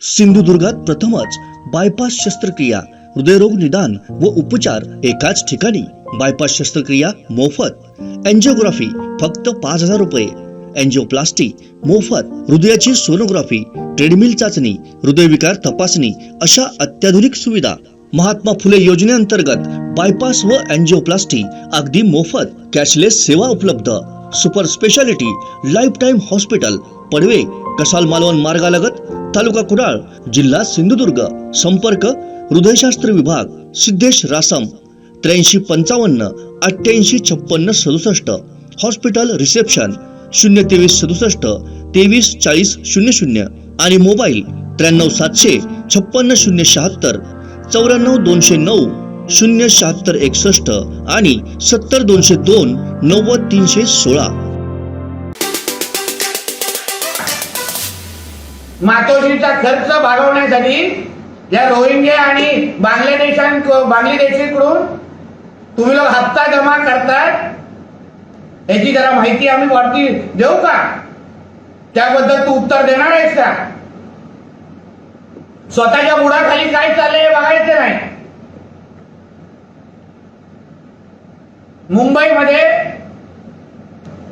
सिंधुदुर्गात प्रथमच बायपास शस्त्रक्रिया, हृदयरोग निदान व उपचार एकाच ठिकाणी. बायपास शस्त्रक्रिया मोफत, एंजिओग्राफी फक्त 5,000 रुपये, एंजिओप्लास्टी मोफत, हृदयाची सोनोग्राफी, ट्रेडमिल चाचणी, हृदयविकार तपासणी अशा अत्याधुनिक सुविधा. महात्मा फुले योजनेअंतर्गत बायपास व एंजिओप्लास्टी अगदी मोफत. कॅशलेस सेवा उपलब्ध. Super speciality life time hospital, Padve, Kasal Malvan मार्गालगत, तालुका कुडाळ, जिल्हा सिंधुदुर्ग. संपर्क हृदयशास्त्र विभाग, सिद्धेश रासम, 8355 88 56 67. हॉस्पिटल रिसेप्शन 023 67 23 40 00 आणि मोबाईल 93 700 56 076 94 209 076 61 आणि 70 202 90 316. मातोश्रीचा खर्च भागवण्यासाठी या रोहिंग्या आणि बांगलादेशीकडून तुम्ही लोक हप्ता जमा करतात, याची जरा माहिती आम्ही वरती देऊ का? त्याबद्दल तू उत्तर देणार आहेस का? स्वतःच्या बुडाखाली काय चाललंय बघायचं नाही. मुंबईमध्ये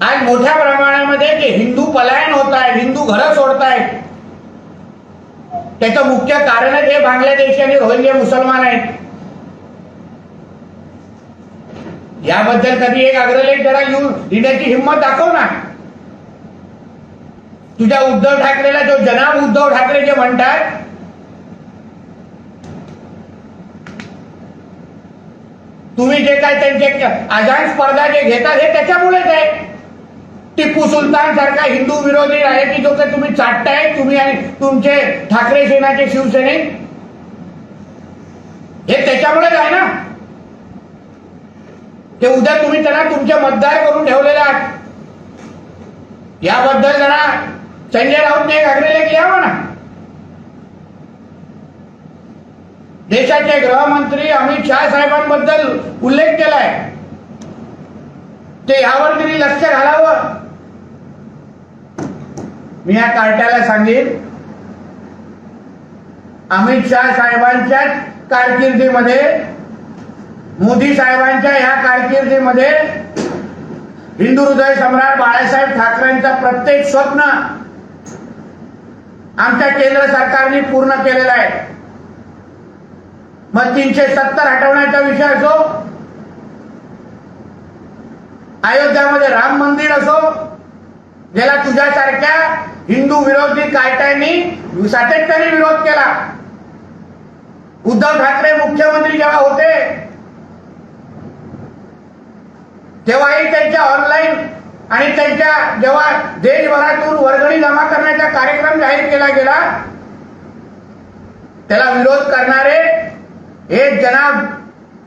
आज मोठ्या प्रमाणामध्ये जे हिंदू पलायन होत आहे, हिंदू घरं सोडतायत, त्याचं मुख्य कारणच हे बांगलादेशी आणि रोहिंग्या मुसलमान आहेत. याबद्दल कधी एक अग्रलेख जरा लिहिण्याची हिंमत दाखव ना. तुझ्या उद्धव ठाकरेला जो जनाब उद्धव ठाकरे जे म्हणतात, तुम्ही जे काय त्यांचे आझाद स्पर्धा जे घेतात हे त्याच्यामुळेच आहे. टिपू सुलतान सारखा हिंदू विरोधी आहे की जो काही तुम्ही चाटताय, तुम्ही आणि तुमचे ठाकरे सेनाचे शिवसैनिक, हे त्याच्यामुळेच आहे ना. ते उद्या तुम्ही त्यांना तुमचे मतदार करून ठेवलेले आहात. याबद्दल जरा संजय राऊतने एक अग्रलेख लिहावा ना. देशाचे गृहमंत्री अमित शाह साहेबांबद्दल उल्लेख केलाय, ते यावर तरी लक्ष घालावं. मी या कार्ट्याला सांगेन, अमित शाह साहेबांच्या कारकिर्दीमध्ये, मोदी साहेबांच्या ह्या कारकिर्दीमध्ये हिंदू हृदय सम्राट बाळासाहेब ठाकरेंचं प्रत्येक स्वप्न आमच्या केंद्र सरकारने पूर्ण केलेलं आहे. मग 370 हटवण्याचा विषय असो, अयोध्यामध्ये राम मंदिर असो, ज्याला तुझ्यासारख्या हिंदू विरोधी कायद्यांनी सातत्याने विरोध केला. उद्धव ठाकरे मुख्यमंत्री जेव्हा होते तेव्हाही त्यांच्या ऑनलाईन आणि त्यांच्या जेव्हा देशभरातून वर्गणी जमा करण्याचा कार्यक्रम जाहीर केला गेला, त्याला विरोध करणारे हे जनाब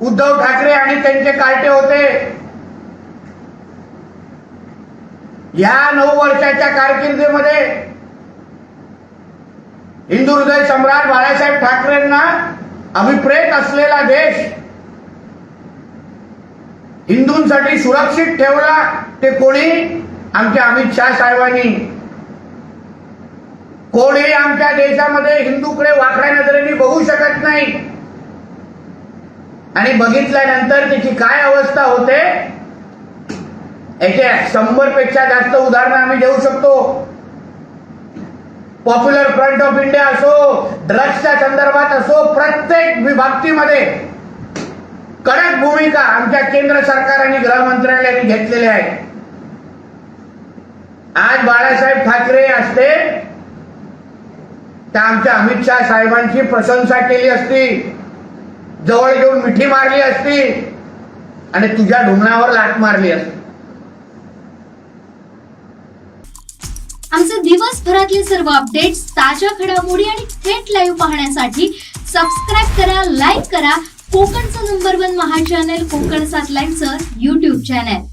उद्धव ठाकरे आणि त्यांचे कार्टे होते. या 9 वर्षाच्या कारकिर्दीमध्ये हिंदू हृदय सम्राट बाळासाहेब ठाकरेंना अभिप्रेत असलेला देश हिंदूंसाठी सुरक्षित ठेवला ते कोणी? आमच्या अमित शाह साहेबांनी. कोणी आमच्या देशामध्ये हिंदूकडे वाकड्या नजरेने बघू शकत नाही. आणि बघितल्यानंतर त्याची काय अवस्था होते याचे 100 पेक्षा जास्त उदाहरणं आम्ही देऊ शकतो. पॉप्युलर फ्रंट ऑफ इंडिया असो, ड्रग्सच्या संदर्भात असो, प्रत्येक विभागामध्ये कडक भूमिका आमच्या केंद्र सरकार आणि गृहमंत्रालयाने घेतलेली आहे. आज बाळासाहेब ठाकरे असते तर आमच्या अमित शाह साहेबांची प्रशंसा केली असती, जवळ घेऊन मिठी मारली असती आणि तुझ्या ढुंगणावर लाट मारली असती. आमचे दिवसभरातले सर्व अपडेट्स, ताज्या घडामोडी आणि थेट लाईव्ह पाहण्यासाठी सबस्क्राईब करा, लाईक करा कोकणचं नंबर 1 महा चॅनल कोकण 7 लाईव्हचं YouTube चॅनल.